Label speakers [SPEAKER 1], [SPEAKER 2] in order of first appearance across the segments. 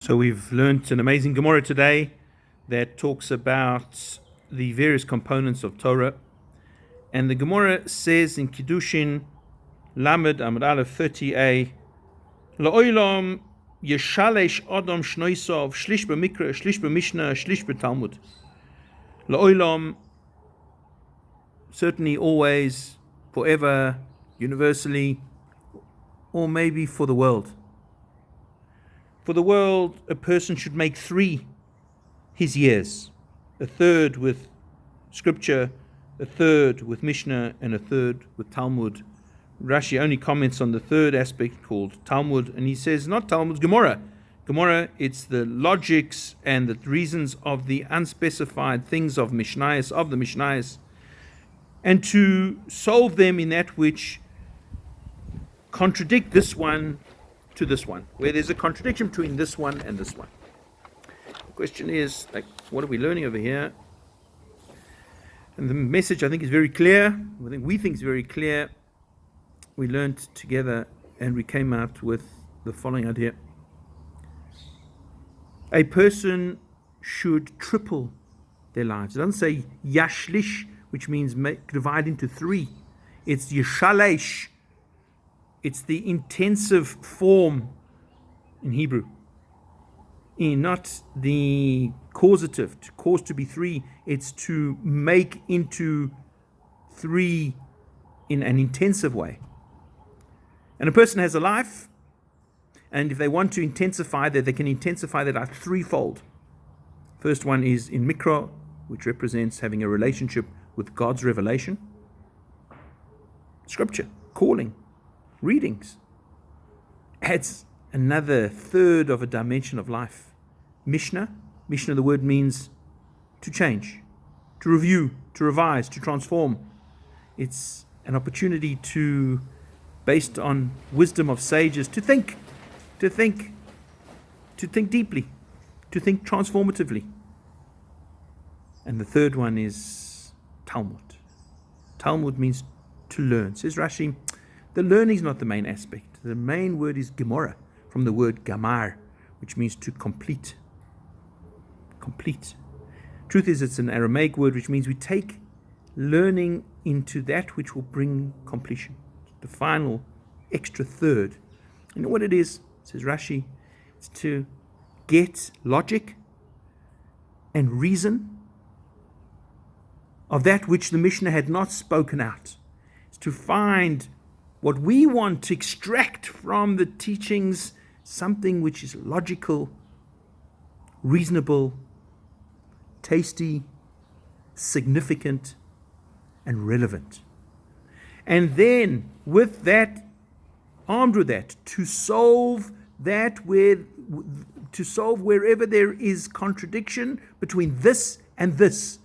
[SPEAKER 1] So we've learnt an amazing Gemara today that talks about the various components of Torah. And the Gemara says in Kiddushin, Lamed Amud Aleph 30a, La'olam yeshalesh adam shnoisov shlish b'mikra, shlish b'mishnah, shlish b'talmud. La'olam, certainly, always, forever, universally, or maybe for the world. For the world, a person should make 3 his years, a third with scripture, a third with Mishnah, and a third with Talmud. Rashi only comments on the third aspect called Talmud, and he says not Talmud, Gemara. Gemara, it's the logics and the reasons of the unspecified things of Mishnayos, of the Mishnayos, and to solve them in that which contradict this one to this one, where there's a contradiction between this one and this one. The question is, what are we learning over here? And the message, I think, is very clear. We think is very clear. We learned together and we came out with the following idea. A person should triple their lives. It doesn't say yashlish, which means divide into 3. It's yeshalesh. It's the intensive form in Hebrew, not the causative. To cause to be 3, it's to make into 3 in an intensive way. And a person has a life, and if they want to intensify that, they can intensify that at 3-fold. First one is in Mikra, which represents having a relationship with God's revelation, scripture, calling, readings, adds another third of a dimension of life. Mishnah, the word means to change, to review, to revise, to transform. It's an opportunity to, based on wisdom of sages, to think deeply, to think transformatively. And the third one is Talmud. Talmud means to learn. Says Rashi, the learning is not the main aspect. The main word is Gemara, from the word gamar, which means to complete. Complete. Truth is, it's an Aramaic word which means we take learning into that which will bring completion, the final extra third. You know what it is? Says Rashi, it's to get logic and reason of that which the Mishnah had not spoken out. It's to find what we want to extract from the teachings, something which is logical, reasonable, tasty, significant, and relevant. And then, with that, armed with that, to solve wherever there is contradiction between this and this.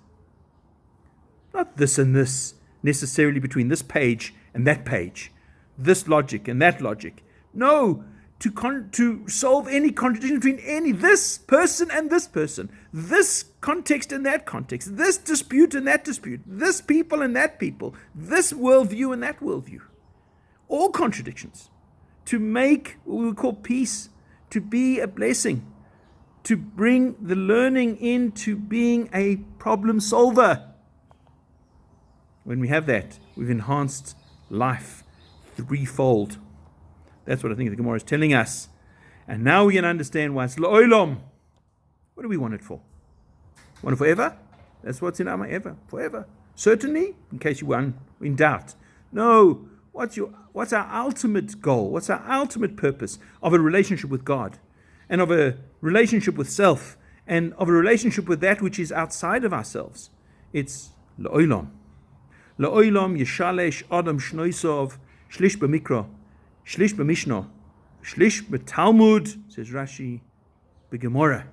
[SPEAKER 1] Not this and this, necessarily between this page and that page, this logic and that logic. No, to solve any contradiction between this person and this person, this context and that context, this dispute and that dispute, this people and that people, this worldview and that worldview. All contradictions. To make what we call peace, to be a blessing, to bring the learning into being a problem solver. When we have that, we've enhanced life 3-fold. That's what I think the Gemara is telling us. And now we can understand why it's La'olam. What do we want it for? Want it forever? That's what's in Amma, ever, forever. Certainly, in case you were in doubt. No, what's our ultimate goal? What's our ultimate purpose of a relationship with God, and of a relationship with self, and of a relationship with that which is outside of ourselves? It's La'olam. La'olam yeshalesh adam shnoisov shlish b'mikra, shlish b'mishnah, shlish b'talmud, says Rashi, b'gemara.